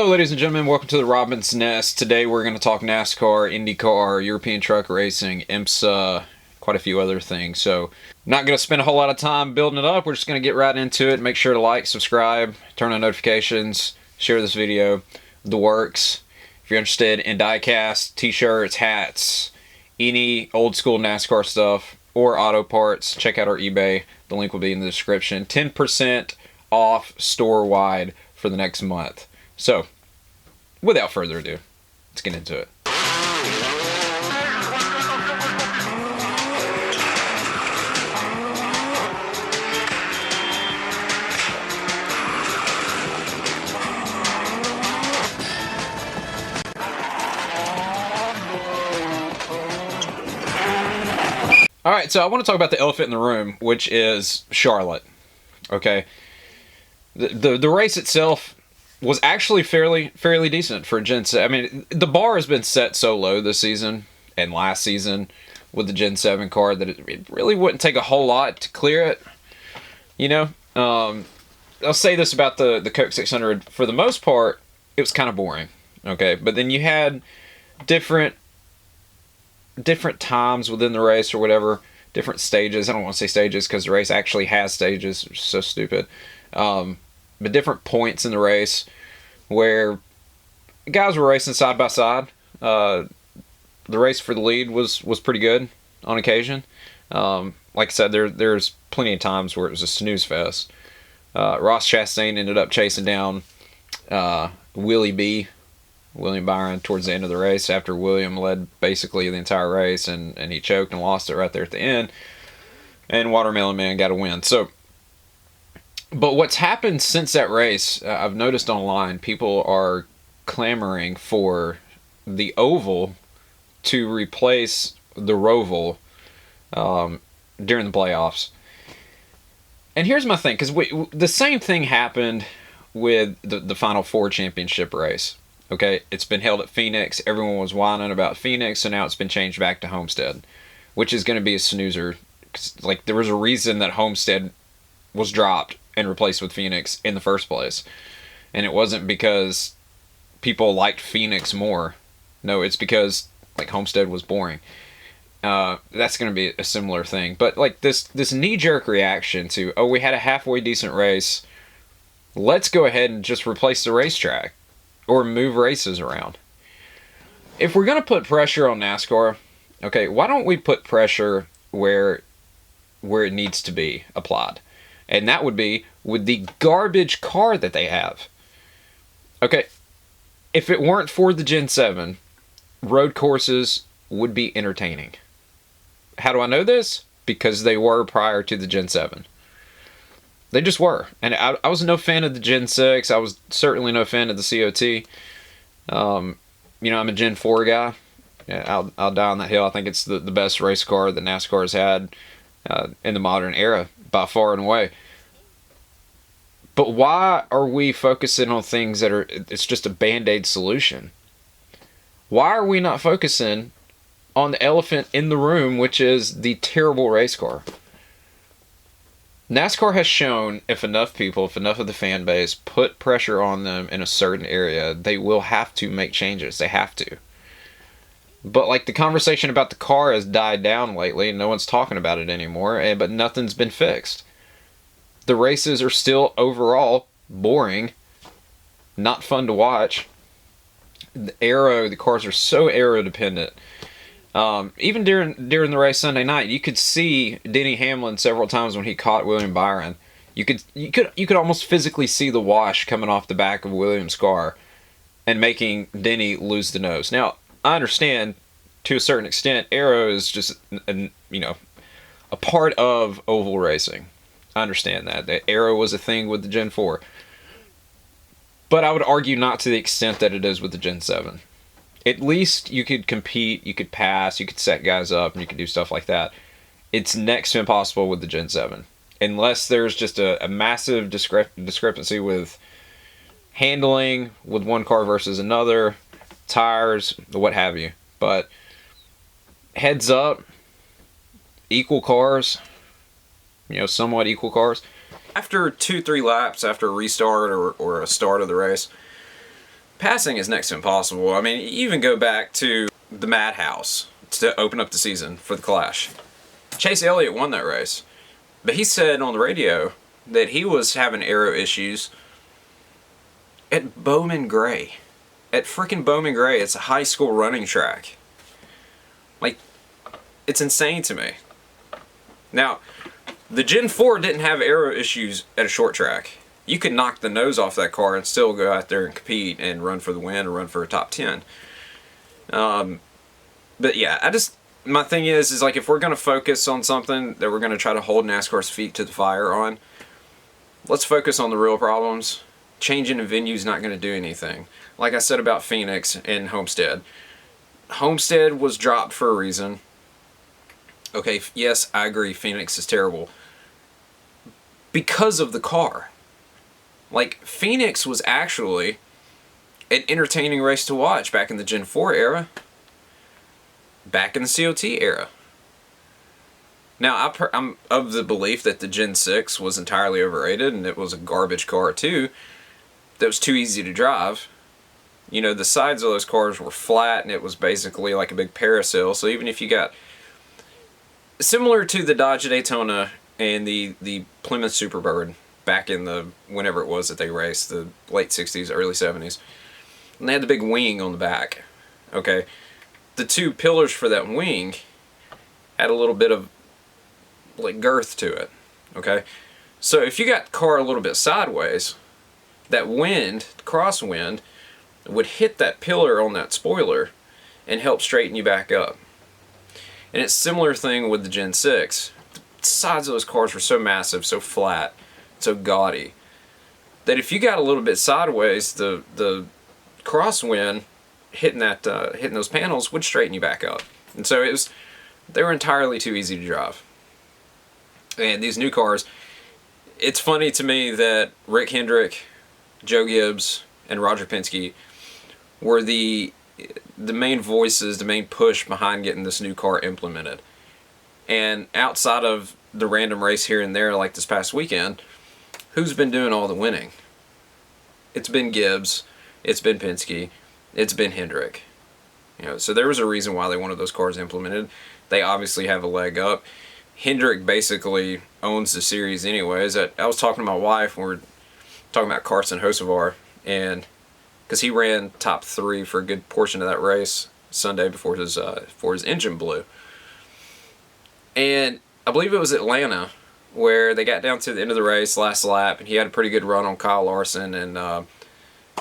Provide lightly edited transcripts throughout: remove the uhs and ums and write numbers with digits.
Hello ladies and gentlemen, welcome to the Robin's Nest. Today we're going to talk NASCAR, IndyCar, European Truck Racing, IMSA, quite a few other things. So, not going to spend a whole lot of time building it up. We're just going to get right into it. Make sure to like, subscribe, turn on notifications, share this video, the works. If you're interested in diecast, t-shirts, hats, any old school NASCAR stuff, or auto parts, check out our eBay. The link will be in the description. 10% off store-wide for the next month. So, without further ado, let's get into it. Alright, so I want to talk about the elephant in the room, which is Charlotte. Okay? The race itself was actually fairly decent for Gen 7. I mean, the bar has been set so low this season and last season with the Gen 7 car that it really wouldn't take a whole lot to clear it. You know, I'll say this about the Coke 600. For the most part, it was kind of boring. Okay, but then you had different times within the race or whatever, different stages. I don't want to say stages because the race actually has stages. It's so stupid. But different points in the race where guys were racing side by side. The race for the lead was pretty good on occasion. Like I said, there's plenty of times where it was a snooze fest. Ross Chastain ended up chasing down William Byron towards the end of the race after William led basically the entire race, and he choked and lost it right there at the end. And Watermelon Man got a win. But what's happened since that race, I've noticed online, people are clamoring for the oval to replace the ROVAL during the playoffs. And here's my thing, because the same thing happened with the Final Four championship race. Okay, it's been held at Phoenix. Everyone was whining about Phoenix, so now it's been changed back to Homestead, which is going to be a snoozer. Like, there was a reason that Homestead was dropped and replaced with Phoenix in the first place. And it wasn't because people liked Phoenix more. No, it's because, like, Homestead was boring. That's going to be a similar thing. But, like, this knee-jerk reaction to, oh, we had a halfway decent race, let's go ahead and just replace the racetrack or move races around. If we're going to put pressure on NASCAR, okay, why don't we put pressure where it needs to be applied? And that would be with the garbage car that they have. Okay, if it weren't for the Gen 7, road courses would be entertaining. How do I know this? Because they were prior to the Gen 7. They just were. And I was no fan of the Gen 6. I was certainly no fan of the COT. You know, I'm a Gen 4 guy. Yeah, I'll die on that hill. I think it's the best race car that NASCAR has had in the modern era, by far and away. But why are we focusing on things that it's just a band-aid solution? Why are we not focusing on the elephant in the room, which is the terrible race car? NASCAR has shown if enough of the fan base put pressure on them in a certain area, they will have to make changes. They have to. But, like, the conversation about the car has died down lately. No one's talking about it anymore, but nothing's been fixed. The races are still overall boring, not fun to watch. The cars are so aero dependent. Even during the race Sunday night, you could see Denny Hamlin several times when he caught William Byron. You could almost physically see the wash coming off the back of William's car and making Denny lose the nose. Now, I understand to a certain extent, aero is just a part of oval racing. I understand that. The aero was a thing with the Gen 4. But I would argue not to the extent that it is with the Gen 7. At least you could compete, you could pass, you could set guys up, and you could do stuff like that. It's next to impossible with the Gen 7. Unless there's just a massive discrepancy with handling with one car versus another, tires, what have you. But heads up, equal cars, somewhat equal cars. After 2-3 laps, after a restart or a start of the race, passing is next to impossible. I mean, you even go back to the Madhouse to open up the season for the Clash. Chase Elliott won that race, but he said on the radio that he was having aero issues at Bowman Gray. At freaking Bowman Gray. It's a high school running track. Like, it's insane to me. Now, the Gen 4 didn't have aero issues at a short track. You could knock the nose off that car and still go out there and compete and run for the win or run for a top 10. But yeah, my thing is like, if we're going to focus on something that we're going to try to hold NASCAR's feet to the fire on, let's focus on the real problems. Changing a venue is not going to do anything. Like I said about Phoenix and Homestead. Homestead was dropped for a reason. Okay, yes, I agree, Phoenix is terrible. Because of the car. Like, Phoenix was actually an entertaining race to watch back in the Gen 4 era. Back in the COT era. Now, I'm of the belief that the Gen 6 was entirely overrated, and it was a garbage car too. That was too easy to drive. You know, the sides of those cars were flat, and it was basically like a big parasail. So even if you got... Similar to the Dodge Daytona and the Plymouth Superbird back in the... whenever it was that they raced, the late 60s, early 70s. And they had the big wing on the back. Okay. The two pillars for that wing had a little bit of like girth to it. Okay. So if you got the car a little bit sideways, that wind, crosswind, would hit that pillar on that spoiler and help straighten you back up. And it's a similar thing with the Gen 6. The sides of those cars were so massive, so flat, so gaudy, that if you got a little bit sideways, the crosswind hitting those panels would straighten you back up. And so they were entirely too easy to drive. And these new cars, it's funny to me that Rick Hendrick, Joe Gibbs, and Roger Penske were the main voices, the main push behind getting this new car implemented. And outside of the random race here and there like this past weekend, who's been doing all the winning? It's been Gibbs, it's been Penske, it's been Hendrick. You know, so there was a reason why they wanted those cars implemented. They obviously have a leg up. Hendrick basically owns the series anyways. I was talking to my wife when we were talking about Carson Hocevar, and because he ran top 3 for a good portion of that race Sunday before his engine blew. And I believe it was Atlanta where they got down to the end of the race, last lap, and he had a pretty good run on Kyle Larson, and I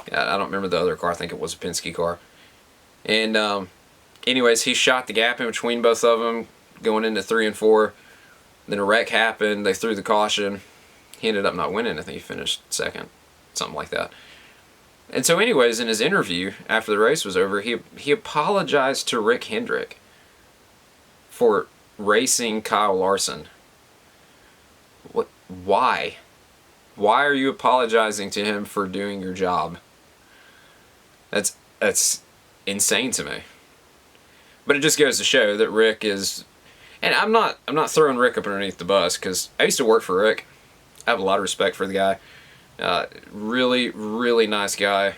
don't remember the other car. I think it was a Penske car. And anyways, he shot the gap in between both of them going into 3 and 4. Then a wreck happened. They threw the caution. He ended up not winning. I think he finished second, something like that. And so anyways, in his interview after the race was over, he apologized to Rick Hendrick for racing Kyle Larson. What? Why? Why are you apologizing to him for doing your job? That's insane to me. But it just goes to show that Rick is, and I'm not throwing Rick up underneath the bus, because I used to work for Rick. I have a lot of respect for the guy. Really, really nice guy.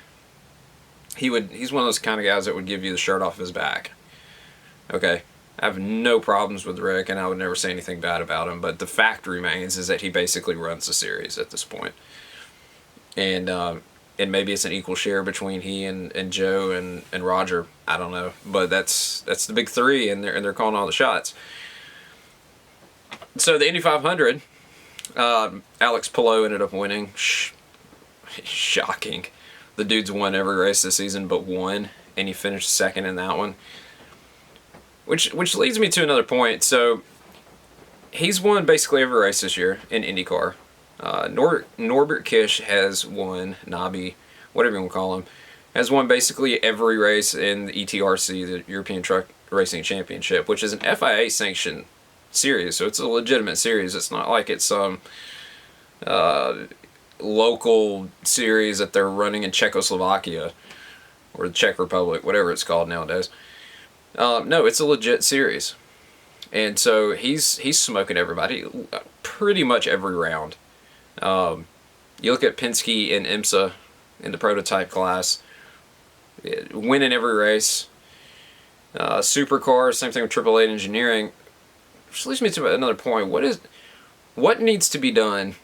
He's one of those kind of guys that would give you the shirt off his back. Okay, I have no problems with Rick, and I would never say anything bad about him. But the fact remains is that he basically runs the series at this point. And maybe it's an equal share between he and Joe and Roger. I don't know, but that's the big three, and they're calling all the shots. So the Indy 500, Alex Palou ended up winning. Shocking. The dude's won every race this season but one, and he finished second in that one. Which leads me to another point. So he's won basically every race this year in IndyCar. Norbert Kish has won, Nobby, whatever you want to call him, has won basically every race in the ETRC, the European Truck Racing Championship, which is an FIA sanctioned series, so it's a legitimate series. It's not like it's some local series that they're running in Czechoslovakia or the Czech Republic, whatever it's called nowadays. No, it's a legit series. And so he's smoking everybody pretty much every round. You look at Penske and IMSA in the prototype class, winning every race. Supercars, same thing with AAA engineering. Which leads me to another point. What needs to be done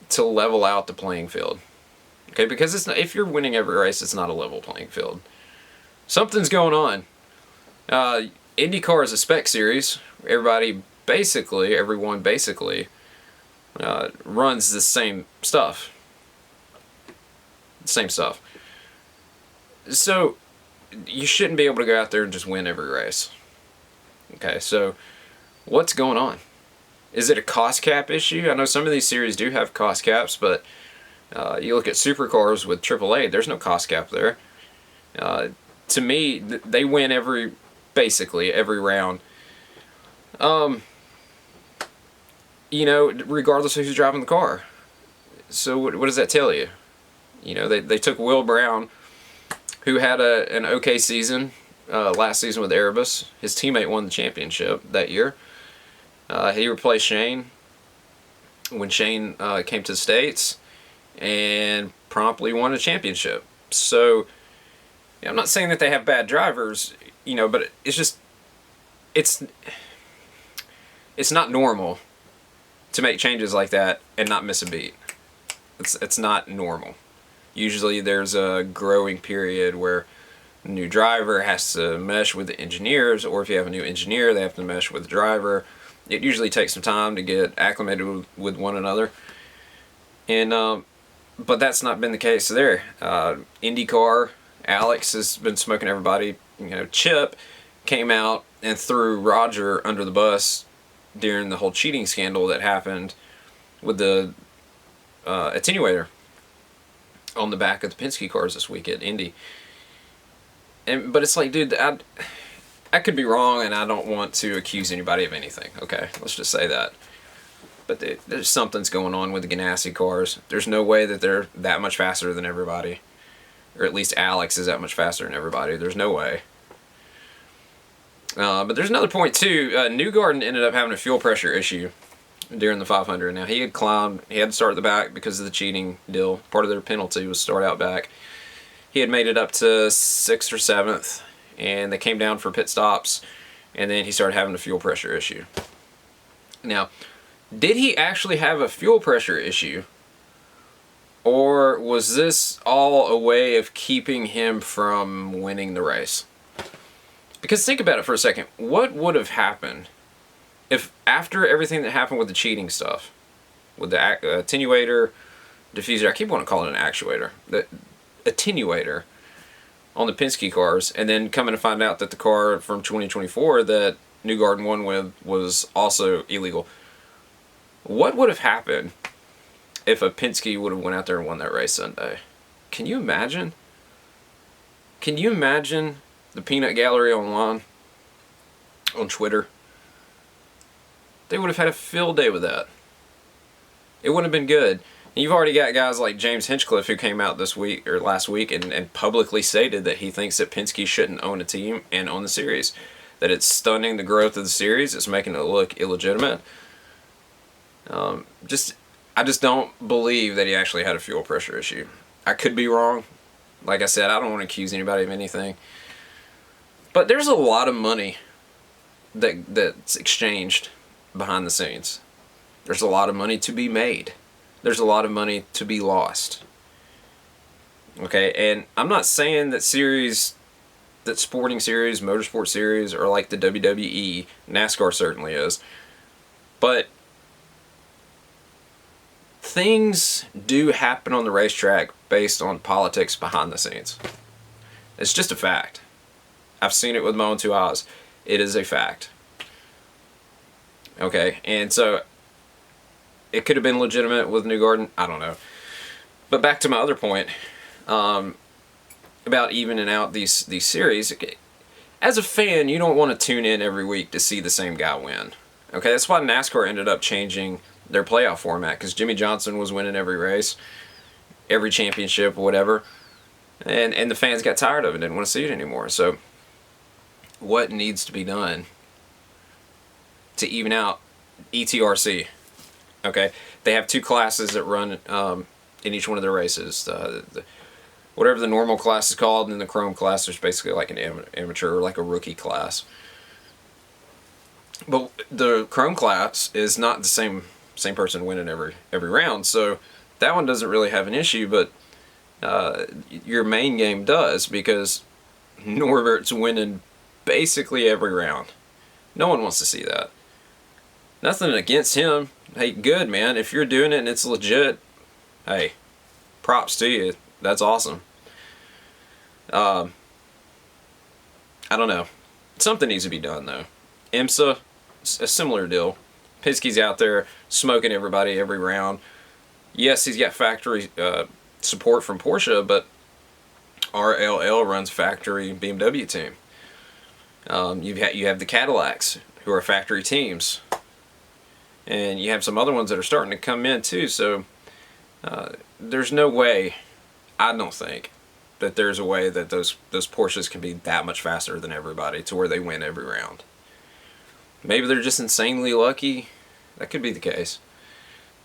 to level out the playing field? Okay, because it's not, if you're winning every race, it's not a level playing field. Something's going on. IndyCar is a spec series. Everyone basically runs the same stuff. Same stuff. So you shouldn't be able to go out there and just win every race. Okay, so what's going on? Is it a cost cap issue? I know some of these series do have cost caps, but you look at supercars with AAA, there's no cost cap there. To me, they win basically every round. Regardless of who's driving the car. So what does that tell you? They took Will Brown, who had an okay season last season with Erebus. His teammate won the championship that year. He replaced Shane when Shane came to the States and promptly won a championship. So I'm not saying that they have bad drivers, but it's not normal to make changes like that and not miss a beat. It's not normal. Usually there's a growing period where a new driver has to mesh with the engineers, or if you have a new engineer, they have to mesh with the driver. It usually takes some time to get acclimated with one another. And but that's not been the case there. IndyCar, Alex has been smoking everybody. Chip came out and threw Roger under the bus during the whole cheating scandal that happened with the attenuator on the back of the Penske cars this week at Indy. But it's like, dude, I could be wrong, and I don't want to accuse anybody of anything. Okay, let's just say that. But there's something's going on with the Ganassi cars. There's no way that they're that much faster than everybody. Or at least Alex is that much faster than everybody. There's no way. But there's another point, too. Newgarden ended up having a fuel pressure issue during the 500. Now, he had to start at the back because of the cheating deal. Part of their penalty was start out back. He had made it up to 6th or 7th, and they came down for pit stops, and then he started having a fuel pressure issue. Now, did he actually have a fuel pressure issue, or was this all a way of keeping him from winning the race? Because think about it for a second. What would have happened if after everything that happened with the cheating stuff, with the attenuator, diffuser, I keep wanting to call it an actuator, the attenuator on the Penske cars, and then coming to find out that the car from 2024 that Newgarden won with was also illegal. What would have happened if a Penske would have went out there and won that race Sunday? Can you imagine? Can you imagine the peanut gallery online, on Twitter? They would have had a field day with that. It wouldn't have been good. And you've already got guys like James Hinchcliffe who came out this week or last week and publicly stated that he thinks that Penske shouldn't own a team and own the series. That it's stunning the growth of the series. It's making it look illegitimate. I just don't believe that he actually had a fuel pressure issue. I could be wrong. Like I said, I don't want to accuse anybody of anything. But there's a lot of money that's exchanged behind the scenes. There's a lot of money to be made. There's a lot of money to be lost. Okay, and I'm not saying that sporting series, motorsport series are like the WWE. NASCAR certainly is. But things do happen on the racetrack based on politics behind the scenes. It's just a fact. I've seen it with my own two eyes. It is a fact. Okay, and so it could have been legitimate with Newgarden. I don't know. But back to my other point about evening out these series. As a fan, you don't want to tune in every week to see the same guy win. Okay, that's why NASCAR ended up changing their playoff format, because Jimmy Johnson was winning every race, every championship, whatever, and the fans got tired of it, didn't want to see it anymore. So what needs to be done to even out ETRC? Okay, they have two classes that run in each one of their races. whatever the normal class is called, and then the Chrome class is basically like an amateur or like a rookie class. But the Chrome class is not the same person winning every round, so that one doesn't really have an issue. But your main game does, because Norbert's winning basically every round. No one wants to see that. Nothing against him. Hey, good, man. If you're doing it and it's legit, hey, props to you. That's awesome. I don't know. Something needs to be done, though. IMSA, a similar deal. Penske's out there smoking everybody every round. Yes, he's got factory support from Porsche, but RLL runs factory BMW team. You have the Cadillacs, who are factory teams, and you have some other ones that are starting to come in too. So there's no way, I don't think, that there's a way that those Porsches can be that much faster than everybody to where they win every round. Maybe they're just insanely lucky. That could be the case.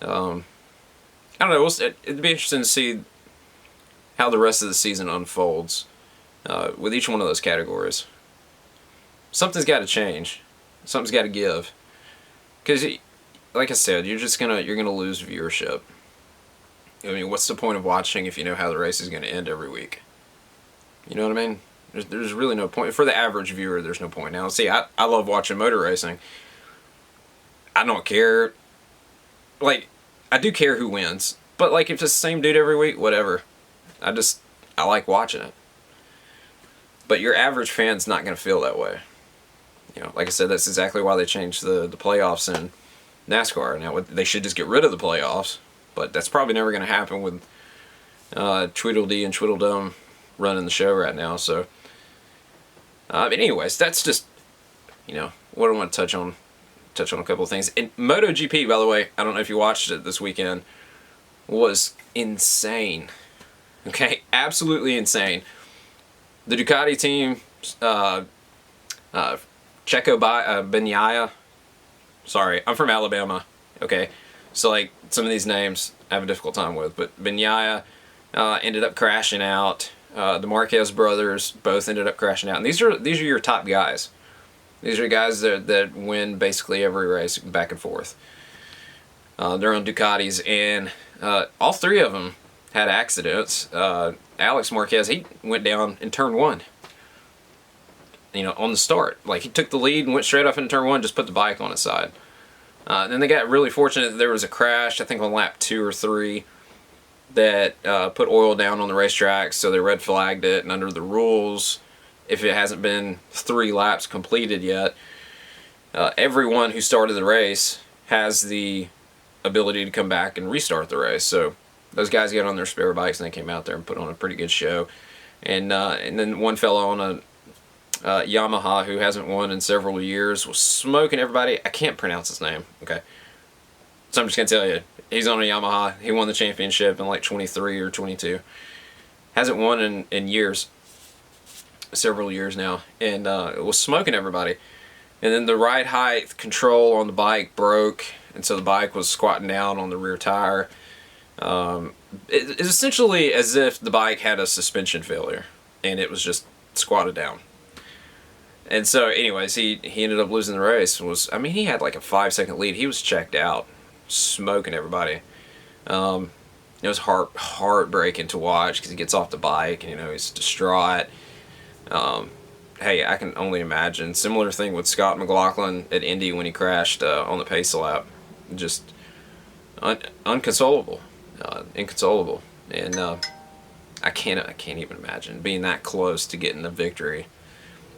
I don't know. It'd be interesting to see how the rest of the season unfolds with each one of those categories. Something's got to change. Something's got to give. Because, like I said, you're gonna lose viewership. I mean, what's the point of watching if you know how the race is going to end every week? You know what I mean? There's really no point. For the average viewer, there's no point. Now, see, I love watching motor racing. I don't care. Like, I do care who wins. But, like, if it's the same dude every week, whatever. I like watching it. But your average fan's not going to feel that way. You know, like I said, that's exactly why they changed the playoffs in NASCAR. Now, they should just get rid of the playoffs. But that's probably never going to happen with Tweedledee and Tweedledum running the show right now. So, but anyways, that's just, what I want to touch on a couple of things. And MotoGP, by the way, I don't know if you watched it this weekend, was insane. Okay, absolutely insane. The Ducati team, Checo Bagnaia. Sorry, I'm from Alabama. Okay, so like some of these names I have a difficult time with, but Bagnaia ended up crashing out. The Marquez brothers both ended up crashing out, and these are your top guys. These are guys that win basically every race back and forth. They're on Ducatis, and all three of them had accidents. Alex Marquez, he went down in turn one. On the start. Like, he took the lead and went straight up in turn one, just put the bike on its side. Then they got really fortunate that there was a crash, I think on lap 2 or 3, that put oil down on the racetrack, so they red flagged it, and under the rules, if it hasn't been 3 laps completed yet, everyone who started the race has the ability to come back and restart the race. So those guys got on their spare bikes and they came out there and put on a pretty good show. And then one fellow on a Yamaha who hasn't won in several years was smoking everybody. I can't pronounce his name, okay? So I'm just going to tell you, he's on a Yamaha. He won the championship in like 23 or 22. Hasn't won in years, several years now, and was smoking everybody. And then the ride height control on the bike broke, and so the bike was squatting down on the rear tire. It's essentially as if the bike had a suspension failure, and it was just squatted down. And so, anyways, he ended up losing the race. He had like a 5-second lead. He was checked out, smoking everybody. It was heartbreaking to watch because he gets off the bike and he's distraught. Hey, I can only imagine. Similar thing with Scott McLaughlin at Indy when he crashed on the pace lap. Just inconsolable, and I can't even imagine being that close to getting the victory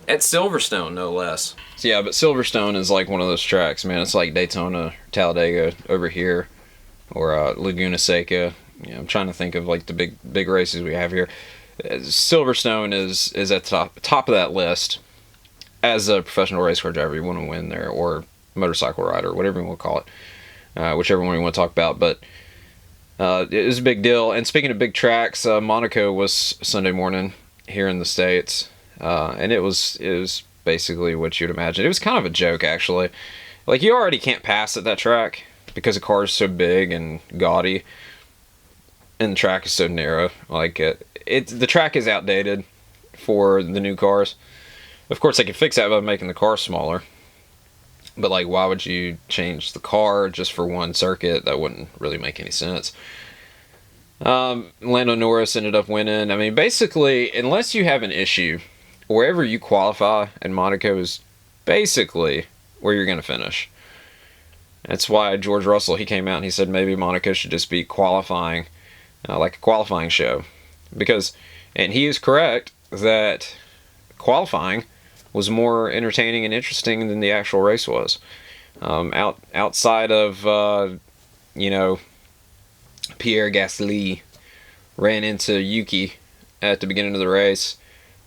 at Silverstone, no less. So yeah, but Silverstone is like one of those tracks, man. It's like Daytona, Talladega over here, or Laguna Seca. I'm trying to think of like the big races we have here. Silverstone is at the top of that list. As a professional race car driver, you want to win there, or motorcycle rider, whatever you want to call it, whichever one you want to talk about. But it was a big deal. And speaking of big tracks, Monaco was Sunday morning here in the States, and it was basically what you'd imagine. It was kind of a joke, actually. Like, you already can't pass at that track because the car is so big and gaudy, and the track is so narrow. Like, the track is outdated for the new cars. Of course, they can fix that by making the car smaller. But like, why would you change the car just for one circuit? That wouldn't really make any sense. Lando Norris ended up winning. I mean, basically, unless you have an issue, wherever you qualify in Monaco is basically where you're going to finish. That's why George Russell, he came out and he said maybe Monaco should just be qualifying, like a qualifying show. Because, and he is correct, that qualifying was more entertaining and interesting than the actual race was. Outside of, Pierre Gasly ran into Yuki at the beginning of the race.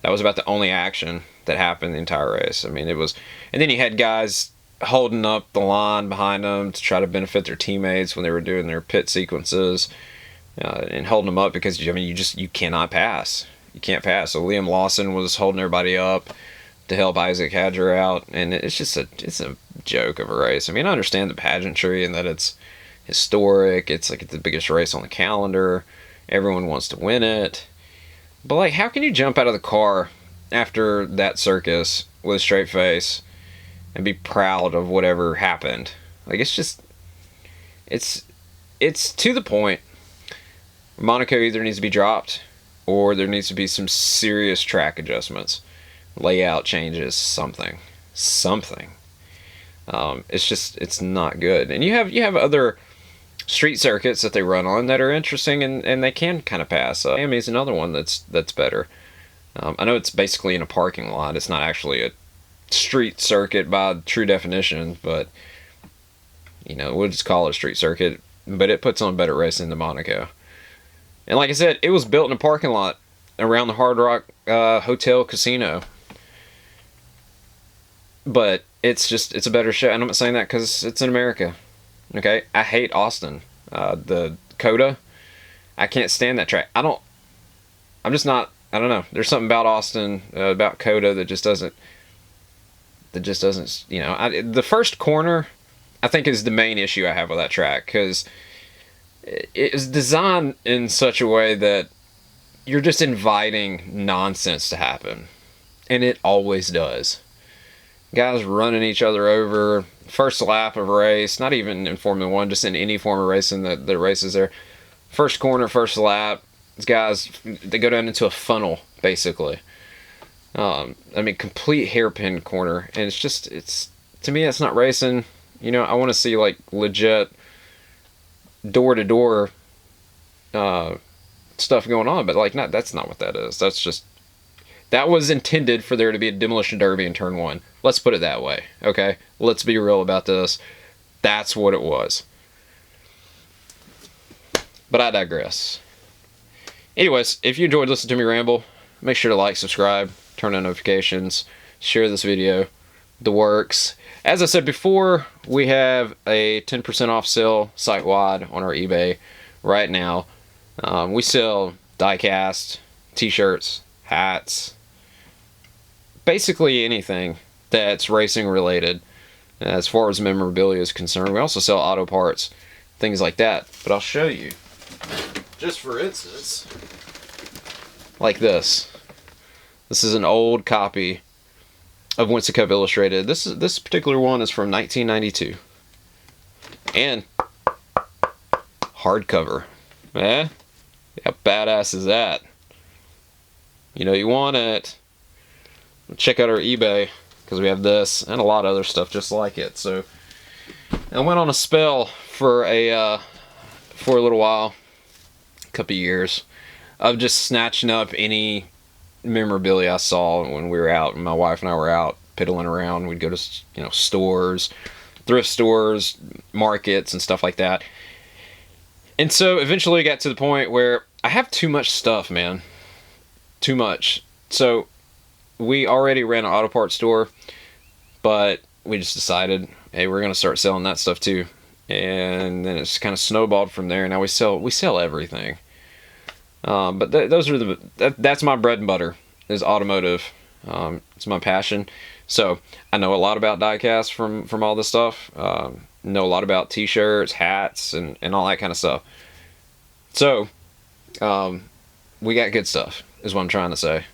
That was about the only action that happened the entire race. I mean, it was, and then you had guys holding up the line behind them to try to benefit their teammates when they were doing their pit sequences, and holding them up because you cannot pass. You can't pass. So Liam Lawson was holding everybody up to help Isaac Hadjar out, and it's a joke of a race. I mean, I understand the pageantry and that it's historic. It's like the biggest race on the calendar. Everyone wants to win it. But like, how can you jump out of the car after that circus with a straight face and be proud of whatever happened? Like, it's to the point. Monaco either needs to be dropped or there needs to be some serious track adjustments, layout changes, something. It's not good. And you have other street circuits that they run on that are interesting and they can kind of pass. Miami is another one that's better. I know it's basically in a parking lot. It's not actually a street circuit by true definition, but we'll just call it a street circuit. But it puts on better racing than Monaco. And like I said, it was built in a parking lot around the Hard Rock Hotel Casino. But it's a better show. And I'm not saying that because it's in America. Okay? I hate Austin. The Coda, I can't stand that track. I don't know. There's something about Austin, about Coda that just doesn't, the first corner, I think, is the main issue I have with that track, because it is designed in such a way that you're just inviting nonsense to happen. And it always does. Guys running each other over, first lap of a race, not even in Formula 1, just in any form of racing that races there. First corner, first lap, these guys, they go down into a funnel, basically. Complete hairpin corner. And to me, that's not racing. I want to see, like, legit door-to-door stuff going on, but, like, that's not what that is. That was intended for there to be a demolition derby in turn 1. Let's put it that way, okay? Let's be real about this. That's what it was. But I digress. Anyways, if you enjoyed listening to me ramble, make sure to like, subscribe, turn on notifications, share this video, the works. As I said before, we have a 10% off sale site-wide on our eBay right now. We sell die-cast, t-shirts, hats, basically anything that's racing related as far as memorabilia is concerned. We also sell auto parts, things like that. But I'll show you. Just for instance, like this. This is an old copy of Winston Cup Illustrated. This particular one is from 1992. And hardcover. How badass is that? You want it. Check out our eBay, because we have this and a lot of other stuff just like it. So I went on a spell for a little while, a couple of years, of just snatching up any memorabilia I saw when we were out. And my wife and I were out piddling around. We'd go to stores, thrift stores, markets, and stuff like that. And so eventually I got to the point where I have too much stuff, man. Too much. So we already ran an auto parts store, but we just decided, hey, we're going to start selling that stuff too. And then it's kind of snowballed from there. Now we sell everything. But that's my bread and butter, is automotive. It's my passion. So I know a lot about diecast from all this stuff. Know a lot about t-shirts, hats, and all that kind of stuff. So we got good stuff, is what I'm trying to say.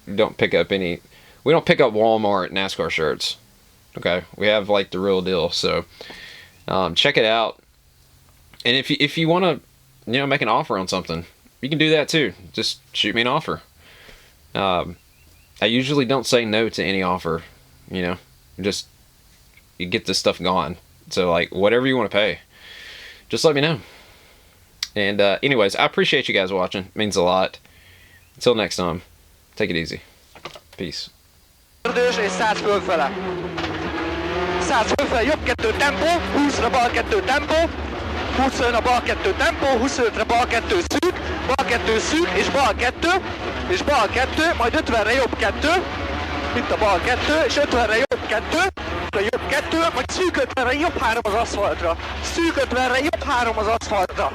We don't pick up Walmart NASCAR shirts. Okay, we have like the real deal. So check it out. And if you want to, make an offer on something, you can do that too. Just shoot me an offer. I usually don't say no to any offer. Just you get this stuff going. So like whatever you want to pay, just let me know. And anyways, I appreciate you guys watching. It means a lot. Until next time, take it easy. Peace. És 100 fölfele. 100 fölfele, jobb 2 tempó, 20-ra bal 2 tempó, 20-ra bal 2 tempó, 25-re bal 2 szűk, bal 2 szűk, és bal 2, majd 50-re jobb 2, itt a bal 2, és 50-re jobb 2, majd szűk 50-re jobb 3 az aszfaltra, szűk 50-re jobb 3 az aszfaltra.